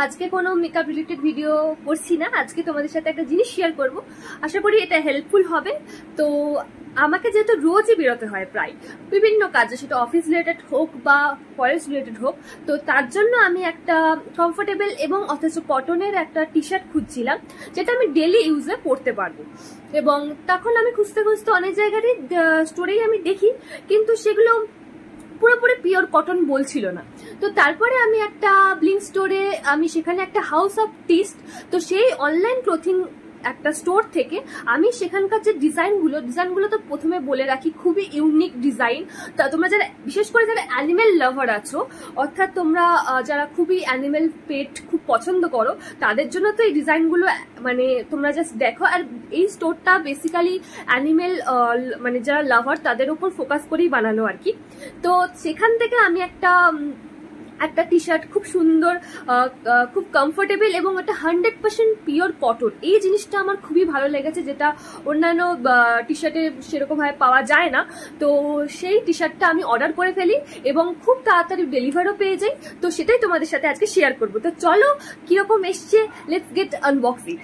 আজকে কোনো makeup related video করছি না। আজকে তোমাদের সাথে একটা জিনিস শেয়ার করব, আশা করি এটা হেল্পফুল হবে। তো আমাকে যেহেতু রোজই বেরোতে হয় প্রায় বিভিন্ন কাজে, সেটা অফিস রিলেটেড হোক বা কলেজ রিলেটেড হোক, তো তার জন্য আমি একটা কমফোর্টেবল এবং অথচ কটনের একটা টি শার্ট খুঁজছিলাম যেটা আমি ডেলি ইউজে পরতে পারবো। এবং তখন আমি খুঁজতে খুঁজতে অনেক জায়গারই স্টোরেই আমি দেখি, কিন্তু সেগুলো পুরোপুরি পিওর কটন বলছিল না। তো তারপরে আমি একটা ব্লিঙ্ক স্টোরে, আমি সেখানে একটা হাউস অফ টেস্ট, তো সেই অনলাইন ক্লোথিং একটা স্টোর থেকে আমি সেখানকার যে ডিজাইনগুলো তো প্রথমে বলে রাখি খুবই ইউনিক ডিজাইন। তা তোমরা যারা বিশেষ করে যারা অ্যানিমেল লাভার আছো, অর্থাৎ তোমরা যারা খুবই অ্যানিমেল পেট খুব পছন্দ করো, তাদের জন্য তো এই ডিজাইনগুলো মানে তোমরা জাস্ট দেখো। আর এই স্টোরটা বেসিক্যালি অ্যানিমেল মানে যারা লাভার তাদের উপর ফোকাস করেই বানানো আর কি। তো সেখান থেকে আমি একটা টি শার্ট খুব সুন্দর, খুব কমফোর্টেবল এবং একটা 100% পিওর কটন, এই জিনিসটা আমার খুবই ভালো লেগেছে, যেটা অন্যান্য টি শার্টে সেরকমভাবে পাওয়া যায় না। তো সেই টি শার্টটা আমি অর্ডার করে ফেলি এবং খুব তাড়াতাড়ি ডেলিভারও পেয়ে যাই। তো সেটাই তোমাদের সাথে আজকে শেয়ার করবো। তো চলো কিরকম এসছে, let's get unbox it.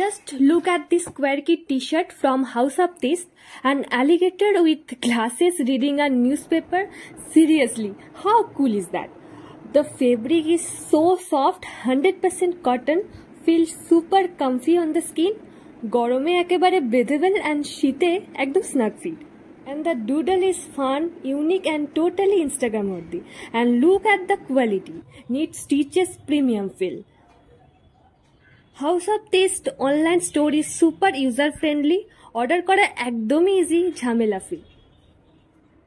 Just look at this quirky t-shirt from House of Taste, an alligator with glasses reading a newspaper. Seriously, how cool is that? The fabric is so soft, 100% cotton, feels super comfy on the skin. গরমে একেবারে breathable and শীতে একদম snug fit. And the doodle is fun, unique and totally Instagram worthy. And look at the quality. Neat stitches, premium feel. House of taste online store is super user friendly, order করা একদমই easy, ঝামেলা free.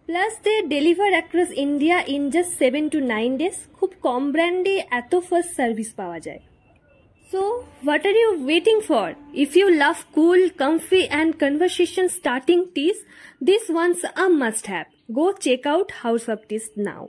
Plus they deliver across India in just 7 to 9 days। খুব কম ব্র্যান্ডে এত fast service পাওয়া যায়। So what are you waiting for? If you love cool, comfy and conversation starting tees, this one's a must have. Go check out House of Taste now.